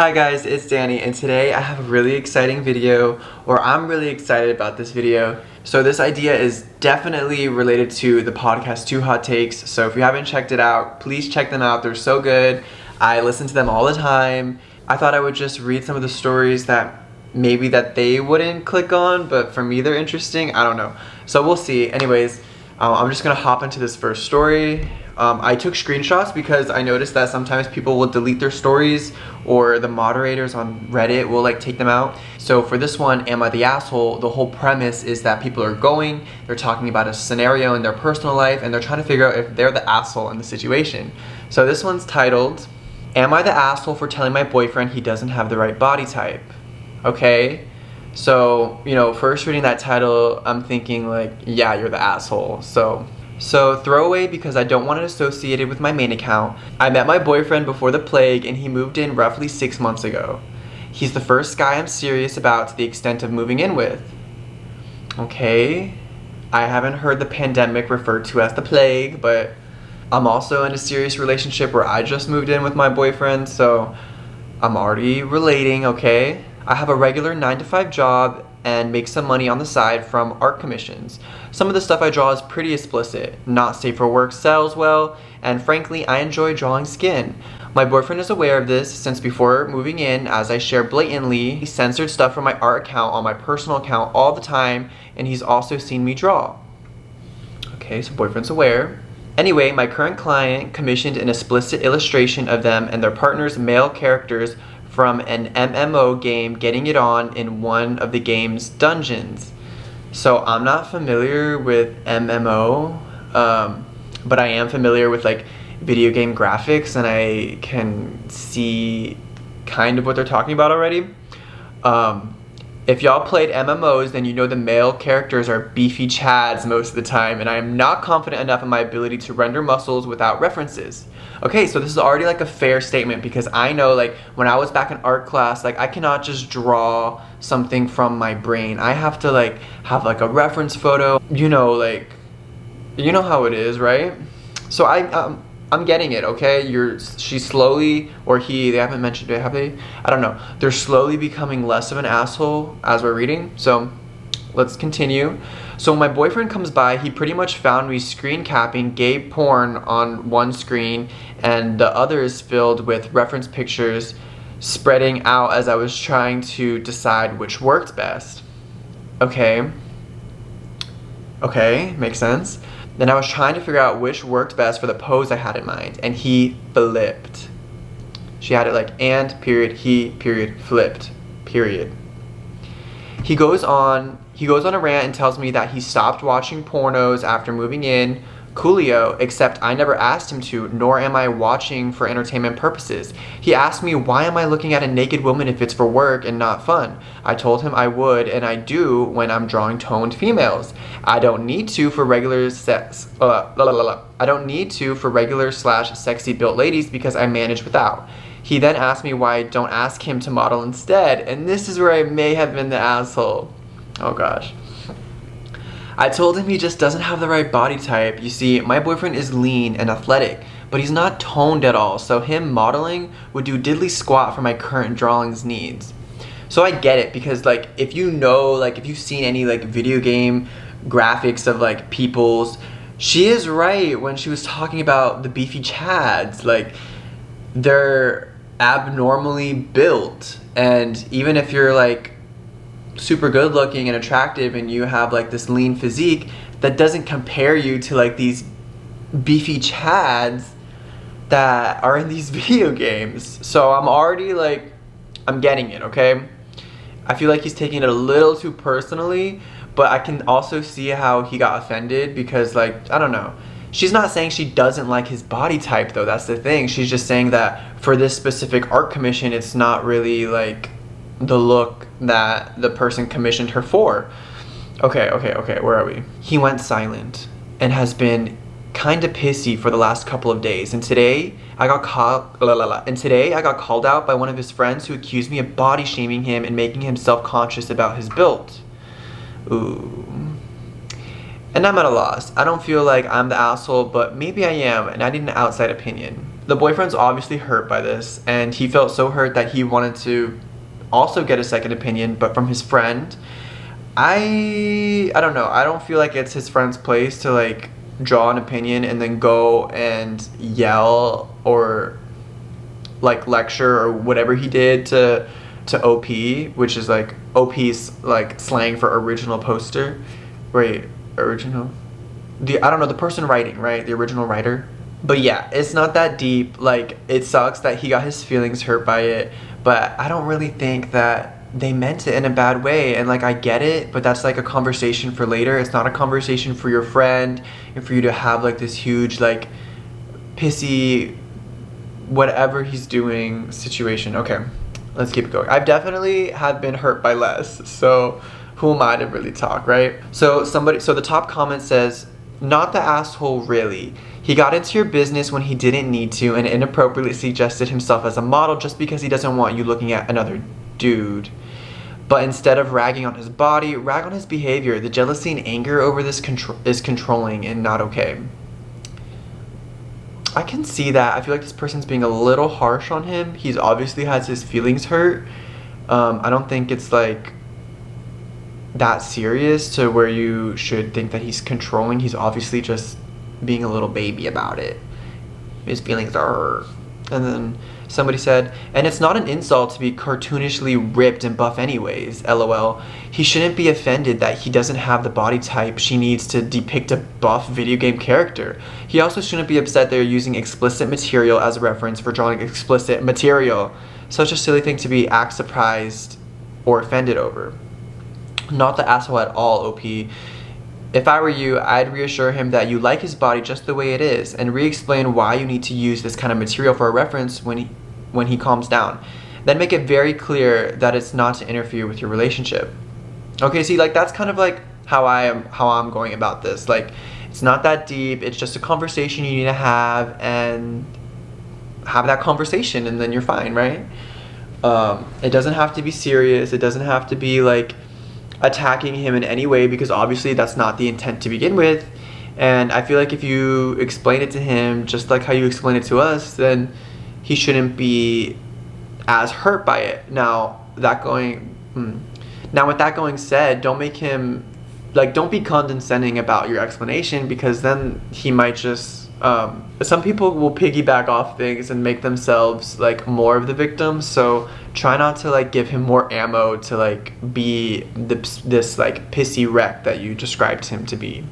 Hi guys, it's Danny, and today I have a really exciting video, or I'm really excited about this video. So this idea is definitely related to the podcast 2 Hot Takes, so if you haven't checked it out, please check them out. They're so good. I listen to them all the time. I thought I would just read some of the stories that maybe that they wouldn't click on, but for me they're interesting. I don't know. So we'll see. Anyways, I'm just gonna hop into this first story. I took screenshots because I noticed that sometimes people will delete their stories or the moderators on Reddit will like take them out. So for this one, Am I the Asshole? The whole premise is that people are they're talking about a scenario in their personal life and they're trying to figure out if they're the asshole in the situation. So this one's titled, Am I the Asshole for telling my boyfriend he doesn't have the right body type? Okay, so, first reading that title, I'm thinking like, yeah, you're the asshole. So throwaway because I don't want it associated with my main account. I met my boyfriend before the plague and he moved in roughly 6 months ago. He's the first guy I'm serious about to the extent of moving in with. Okay, I haven't heard the pandemic referred to as the plague, but I'm also in a serious relationship where I just moved in with my boyfriend, so I'm already relating, okay? I have a regular 9-to-5 job and make some money on the side from art commissions. Some of the stuff I draw is pretty explicit, not safe for work, sells well, and frankly, I enjoy drawing skin. My boyfriend is aware of this since before moving in, as I share blatantly censored stuff from my art account on my personal account all the time, and he's also seen me draw. Okay, so boyfriend's aware. Anyway, my current client commissioned an explicit illustration of them and their partner's male characters from an MMO game getting it on in one of the game's dungeons. So I'm not familiar with MMO, but I am familiar with like video game graphics and I can see kind of what they're talking about already. If y'all played MMOs, then you know the male characters are beefy chads most of the time, and I am not confident enough in my ability to render muscles without references. Okay, so this is already like a fair statement because I know like when I was back in art class, like I cannot just draw something from my brain. I have to like have like a reference photo, you know how it is, right? So I'm getting it, okay? She's slowly, or he, they haven't mentioned it, have they? I don't know. They're slowly becoming less of an asshole as we're reading, so let's continue. So when my boyfriend comes by, he pretty much found me screen capping gay porn on one screen, and the other is filled with reference pictures spreading out as I was trying to decide which worked best. Okay, makes sense. Then I was trying to figure out which worked best for the pose I had in mind, and he flipped. She had it like, and, period, he, period, flipped, period. He goes on a rant and tells me that he stopped watching pornos after moving in, coolio, except I never asked him to, nor am I watching for entertainment purposes. He asked me, why am I looking at a naked woman if it's for work and not fun? I told him I would, and I do when I'm drawing toned females. I don't need to for regular I don't need to for regular / sexy built ladies because I manage without. He then asked me why I don't ask him to model instead, and this is where I may have been the asshole. Oh gosh. I told him he just doesn't have the right body type. You see, my boyfriend is lean and athletic, but he's not toned at all, so him modeling would do diddly squat for my current drawings needs. So I get it, because like, if you've seen any like video game graphics of like people's, she is right when she was talking about the beefy chads, like they're abnormally built, and even if you're like super good looking and attractive and you have like this lean physique, that doesn't compare you to like these beefy chads that are in these video games. So I'm already like, I'm getting it, okay? I feel like he's taking it a little too personally, but I can also see how he got offended because like, I don't know. She's not saying she doesn't like his body type though, that's the thing. She's just saying that for this specific art commission, it's not really like the look that the person commissioned her for. Okay, where are we? He went silent and has been kind of pissy for the last couple of days, and today I got called out by one of his friends who accused me of body shaming him and making him self-conscious about his build. Ooh. And I'm at a loss. I don't feel like I'm the asshole, but maybe I am, and I need an outside opinion. The boyfriend's obviously hurt by this, and he felt so hurt that he wanted to also get a second opinion, but from his friend. I don't know. I don't feel like it's his friend's place to like draw an opinion and then go and yell or like lecture or whatever he did to OP, which is like OP's like slang for original poster. Wait, original? I don't know, the person writing, right? The original writer. But yeah, it's not that deep. Like, it sucks that he got his feelings hurt by it, but I don't really think that they meant it in a bad way. And like, I get it, but that's like a conversation for later. It's not a conversation for your friend and for you to have like this huge like pissy whatever he's doing situation. Okay, let's keep it going. I've definitely have been hurt by less, so who am I to really talk, right? So the top comment says, not the asshole really. He got into your business when he didn't need to and inappropriately suggested himself as a model just because he doesn't want you looking at another dude. But instead of ragging on his body, rag on his behavior. The jealousy and anger over this is controlling and not okay. I can see that. I feel like this person's being a little harsh on him. He's obviously has his feelings hurt. I don't think it's like that serious to where you should think that he's controlling. He's obviously just being a little baby about it. His feelings are hurt. And then somebody said, and it's not an insult to be cartoonishly ripped and buff anyways, lol. He shouldn't be offended that he doesn't have the body type she needs to depict a buff video game character. He also shouldn't be upset they're using explicit material as a reference for drawing explicit material. Such a silly thing to be act surprised or offended over. Not the asshole at all, OP. If I were you, I'd reassure him that you like his body just the way it is and re-explain why you need to use this kind of material for a reference when he calms down. Then make it very clear that it's not to interfere with your relationship. Okay, see, like that's kind of like how I'm going about this. Like, it's not that deep. It's just a conversation you need to have and have that conversation and then you're fine, right? It doesn't have to be serious. It doesn't have to be like attacking him in any way because obviously that's not the intent to begin with. And I feel like if you explain it to him just like how you explain it to us, then he shouldn't be as hurt by it. Now with that going said, don't make him like, don't be condescending about your explanation because then he might just some people will piggyback off things and make themselves like more of the victim, so try not to like give him more ammo to like be this like pissy wreck that you described him to be.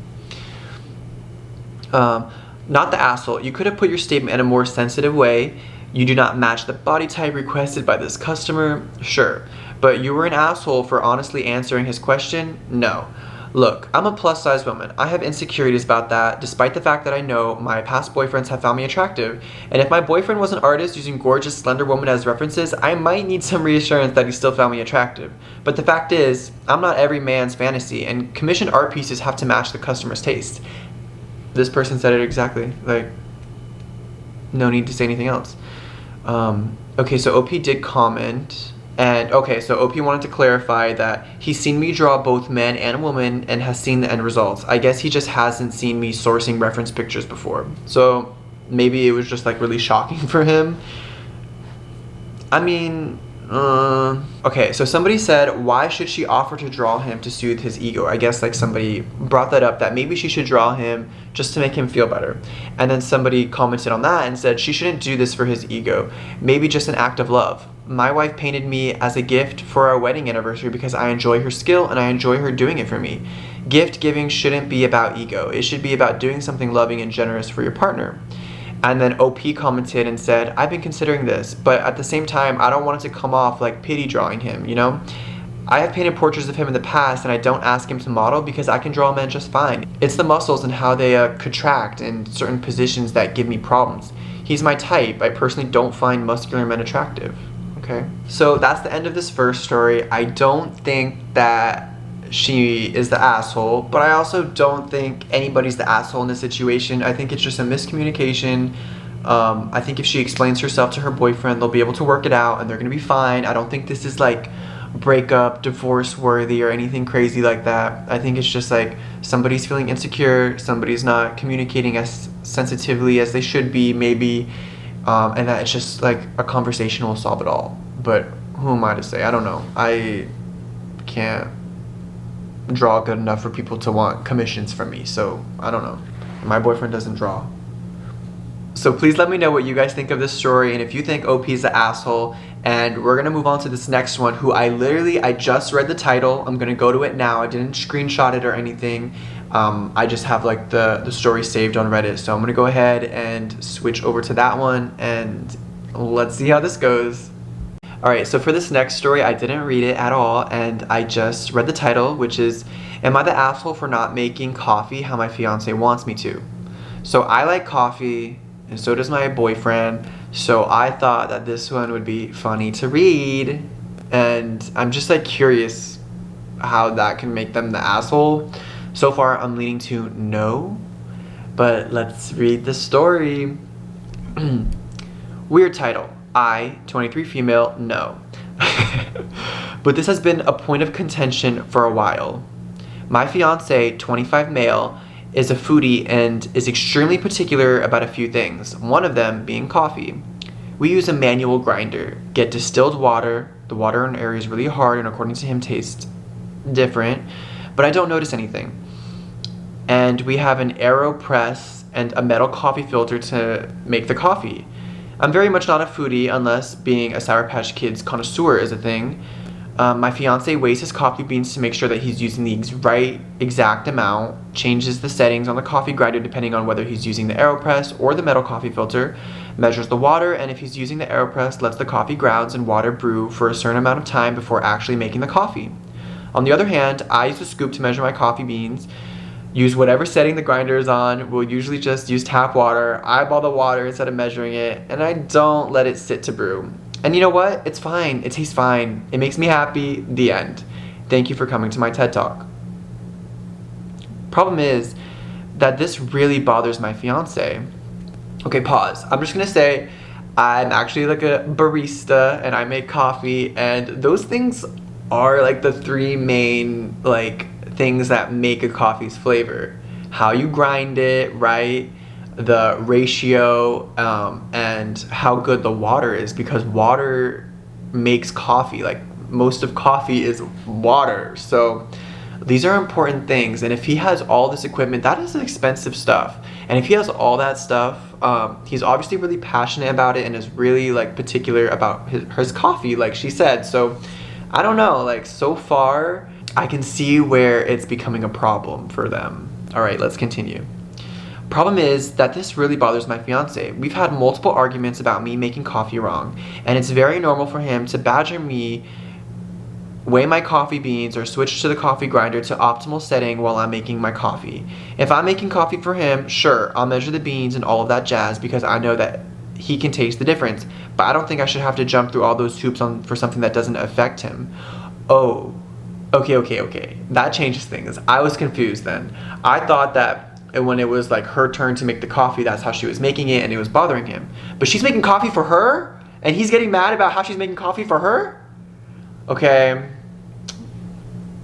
Not the asshole. You could have put your statement in a more sensitive way. You do not match the body type requested by this customer, sure, but you were an asshole for honestly answering his question. No. Look, I'm a plus size woman. I have insecurities about that, despite the fact that I know my past boyfriends have found me attractive. And if my boyfriend was an artist using gorgeous slender woman as references, I might need some reassurance that he still found me attractive. But the fact is, I'm not every man's fantasy, and commissioned art pieces have to match the customer's taste. This person said it exactly. Like, no need to say anything else. Okay, so OP did comment. And okay, so OP wanted to clarify that he's seen me draw both men and women and has seen the end results. I guess he just hasn't seen me sourcing reference pictures before. So maybe it was just like really shocking for him. I mean, okay, so somebody said, why should she offer to draw him to soothe his ego? I guess like somebody brought that up, that maybe she should draw him just to make him feel better. And then somebody commented on that and said she shouldn't do this for his ego. Maybe just an act of love. My wife painted me as a gift for our wedding anniversary because I enjoy her skill and I enjoy her doing it for me. Gift giving shouldn't be about ego. It should be about doing something loving and generous for your partner. And then OP commented and said, I've been considering this, but at the same time, I don't want it to come off like pity drawing him, you know? I have painted portraits of him in the past and I don't ask him to model because I can draw men just fine. It's the muscles and how they contract in certain positions that give me problems. He's my type. I personally don't find muscular men attractive. Okay. So that's the end of this first story. I don't think that she is the asshole, but I also don't think anybody's the asshole in this situation. I think it's just a miscommunication. I think if she explains herself to her boyfriend, they'll be able to work it out and they're gonna be fine. I don't think this is like breakup, divorce worthy or anything crazy like that. I think it's just like somebody's feeling insecure, somebody's not communicating as sensitively as they should be maybe. and that it's just like a conversation will solve it all. But who am I to say? I don't know. I can't draw good enough for people to want commissions from me, so I don't know. My boyfriend doesn't draw. So please let me know what you guys think of this story, and if you think OP is the asshole. And we're gonna move on to this next one, who I just read the title. I'm gonna go to it now. I didn't screenshot it or anything. I just have like the story saved on Reddit, so I'm gonna go ahead and switch over to that one, and let's see how this goes. Alright, so for this next story, I didn't read it at all, and I just read the title, which is, "Am I the asshole for not making coffee how my fiance wants me to?" So I like coffee, and so does my boyfriend, so I thought that this one would be funny to read, and I'm just like curious how that can make them the asshole. So far, I'm leaning to no, but let's read the story. Weird title. I, 23 female, no. But this has been a point of contention for a while. My fiance, 25 male, is a foodie and is extremely particular about a few things, one of them being coffee. We use a manual grinder, get distilled water. The water in our area is really hard and according to him tastes different, but I don't notice anything. And we have an AeroPress and a metal coffee filter to make the coffee. I'm very much not a foodie unless being a Sour Patch Kids connoisseur is a thing. My fiance weighs his coffee beans to make sure that he's using the right exact amount, changes the settings on the coffee grinder depending on whether he's using the AeroPress or the metal coffee filter, measures the water, and if he's using the AeroPress, lets the coffee grounds and water brew for a certain amount of time before actually making the coffee. On the other hand, I use a scoop to measure my coffee beans, use whatever setting the grinder is on. We'll usually just use tap water, eyeball the water instead of measuring it, and I don't let it sit to brew. And you know what? It's fine. It tastes fine. It makes me happy. The end. Thank you for coming to my TED Talk. Problem is that this really bothers my fiance. Okay, pause. I'm just gonna say I'm actually like a barista and I make coffee, and those things are like the three main like things that make a coffee's flavor. How you grind it, right? The ratio, and how good the water is, because water makes coffee. Like most of coffee is water. So these are important things, and if he has all this equipment, that is expensive stuff. And if he has all that stuff, he's obviously really passionate about it and is really like particular about his coffee, like she said. So I don't know, like so far I can see where it's becoming a problem for them. All right, let's continue. Problem is that this really bothers my fiance. We've had multiple arguments about me making coffee wrong, and it's very normal for him to badger me, weigh my coffee beans, or switch to the coffee grinder to optimal setting while I'm making my coffee. If I'm making coffee for him, sure, I'll measure the beans and all of that jazz because I know that he can taste the difference, but I don't think I should have to jump through all those hoops for something that doesn't affect him. Oh, okay. That changes things. I was confused then. I thought that when it was like her turn to make the coffee, that's how she was making it and it was bothering him. But she's making coffee for her and he's getting mad about how she's making coffee for her? Okay,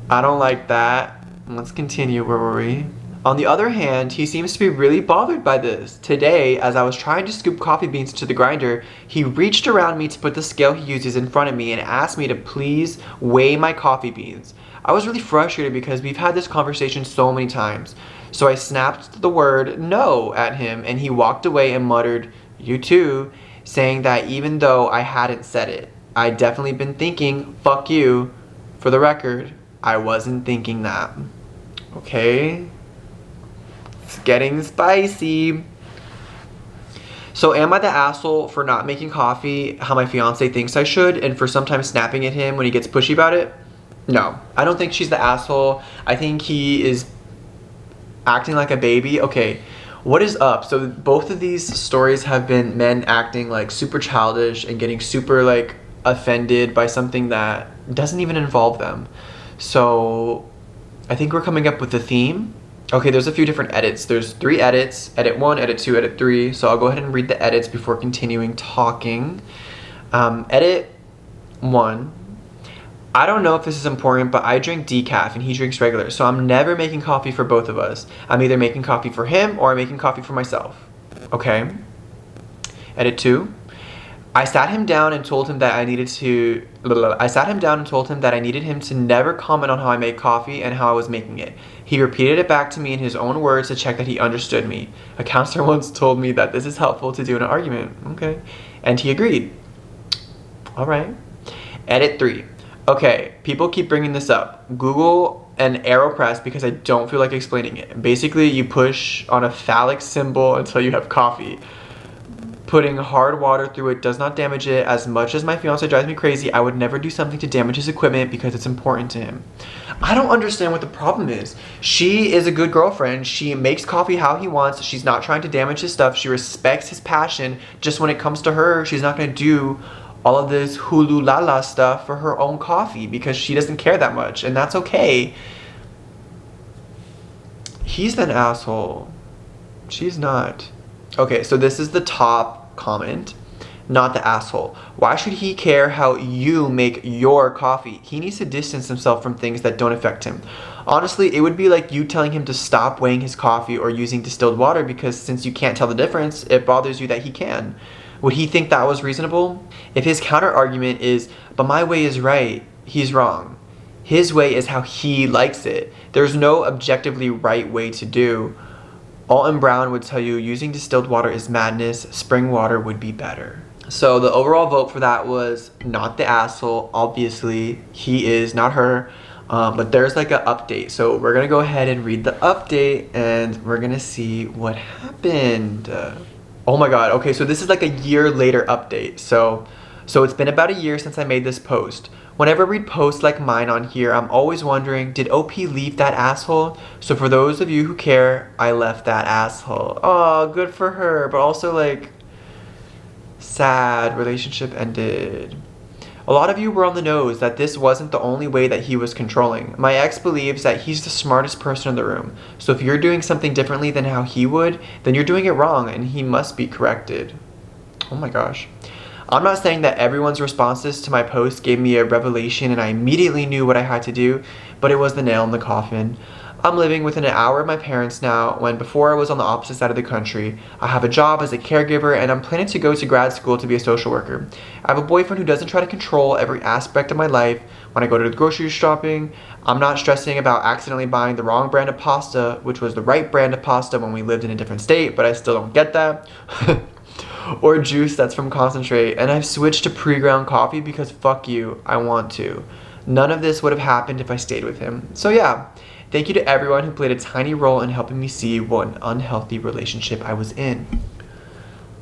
I don't like that. Let's continue. Where were we? On the other hand, he seems to be really bothered by this. Today, as I was trying to scoop coffee beans to the grinder, he reached around me to put the scale he uses in front of me and asked me to please weigh my coffee beans. I was really frustrated because we've had this conversation so many times. So I snapped the word no at him and he walked away and muttered, "You too," saying that even though I hadn't said it. I'd definitely been thinking, fuck you. For the record, I wasn't thinking that. Okay? It's getting spicy. So am I the asshole for not making coffee how my fiance thinks I should and for sometimes snapping at him when he gets pushy about it? No, I don't think she's the asshole. I think he is acting like a baby. Okay, what is up? So both of these stories have been men acting like super childish and getting super like offended by something that doesn't even involve them. So I think we're coming up with a theme. Okay, there's a few different edits. There's 3 edits, edit 1, edit 2, edit 3. So I'll go ahead and read the edits before continuing talking. Edit 1. I don't know if this is important, but I drink decaf and he drinks regular, so I'm never making coffee for both of us. I'm either making coffee for him or I'm making coffee for myself. Okay? Edit 2. I sat him down and told him that I needed him to never comment on how I made coffee and how I was making it. He repeated it back to me in his own words to check that he understood me. A counselor once told me that this is helpful to do in an argument. Okay. And he agreed. All right. Edit 3. Okay, people keep bringing this up. Google an AeroPress because I don't feel like explaining it. Basically, you push on a phallic symbol until you have coffee. Putting hard water through it does not damage it. As much as my fiance drives me crazy, I would never do something to damage his equipment because it's important to him. I don't understand what the problem is. She is a good girlfriend. She makes coffee how he wants. She's not trying to damage his stuff. She respects his passion. Just when it comes to her, she's not going to do all of this hulu la la stuff for her own coffee because she doesn't care that much, and that's okay. He's an asshole. She's not. Okay, so this is the top comment, not the asshole. Why should he care how you make your coffee? He needs to distance himself from things that don't affect him. Honestly, it would be like you telling him to stop weighing his coffee or using distilled water because since you can't tell the difference, it bothers you that he can. Would he think that was reasonable? If his counter argument is, but my way is right, he's wrong. His way is how he likes it. There's no objectively right way to do. Alton Brown would tell you using distilled water is madness. Spring water would be better. So the overall vote for that was not the asshole. Obviously, he is, not her. But there's like an update. So we're going to go ahead and read the update and we're going to see what happened. Oh my god. Okay, so this is like a year later update. So it's been about a year since I made this post. Whenever I read posts like mine on here, I'm always wondering, did OP leave that asshole? So for those of you who care, I left that asshole. Oh, good for her. But also like, sad, relationship ended. A lot of you were on the nose that this wasn't the only way that he was controlling. My ex believes that he's the smartest person in the room. So if you're doing something differently than how he would, then you're doing it wrong and he must be corrected. Oh my gosh. I'm not saying that everyone's responses to my post gave me a revelation and I immediately knew what I had to do, but it was the nail in the coffin. I'm living within an hour of my parents now, when before I was on the opposite side of the country. I have a job as a caregiver and I'm planning to go to grad school to be a social worker. I have a boyfriend who doesn't try to control every aspect of my life. When I go to the grocery shopping, I'm not stressing about accidentally buying the wrong brand of pasta, which was the right brand of pasta when we lived in a different state, but I still don't get that. Or juice that's from concentrate, and I've switched to pre-ground coffee because fuck you, I want to. None of this would have happened if I stayed with him. So yeah, thank you to everyone who played a tiny role in helping me see what an unhealthy relationship I was in.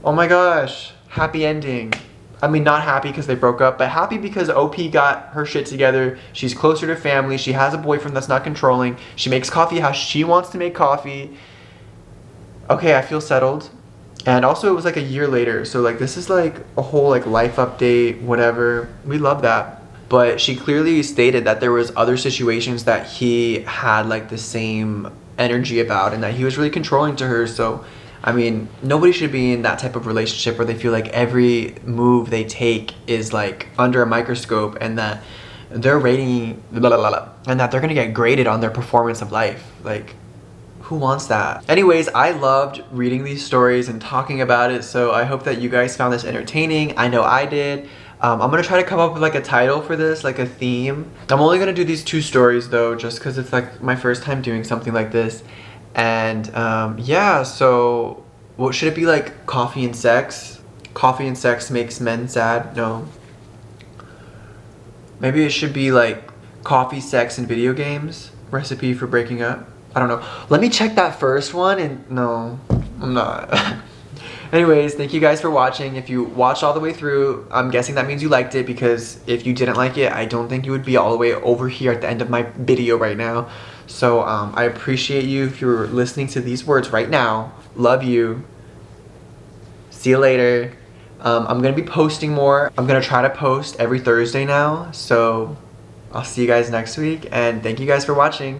Oh my gosh, happy ending. I mean, not happy because they broke up, but happy because OP got her shit together. She's closer to family, she has a boyfriend that's not controlling, she makes coffee how she wants to make coffee. Okay, I feel settled. And also it was like a year later, so like this is like a whole like life update, whatever. We love that. But she clearly stated that there was other situations that he had like the same energy about and that he was really controlling to her. So I mean, nobody should be in that type of relationship where they feel like every move they take is like under a microscope and that they're rating blah, blah, blah, blah, and that they're gonna get graded on their performance of life. Like, who wants that? Anyways, I loved reading these stories and talking about it, so I hope that you guys found this entertaining. I know I did. I'm gonna try to come up with like a title for this, like a theme. I'm only gonna do these 2 stories though, just because it's like my first time doing something like this. And yeah, so what should it be, like coffee and sex? Coffee and sex makes men sad? No. Maybe it should be like coffee, sex, and video games? Recipe for breaking up? I don't know. Let me check that first one and no, I'm not. Anyways, thank you guys for watching. If you watched all the way through, I'm guessing that means you liked it, because if you didn't like it, I don't think you would be all the way over here at the end of my video right now. So I appreciate you if you're listening to these words right now. Love you. See you later. I'm gonna be posting more. I'm gonna try to post every Thursday now. So I'll see you guys next week, and thank you guys for watching.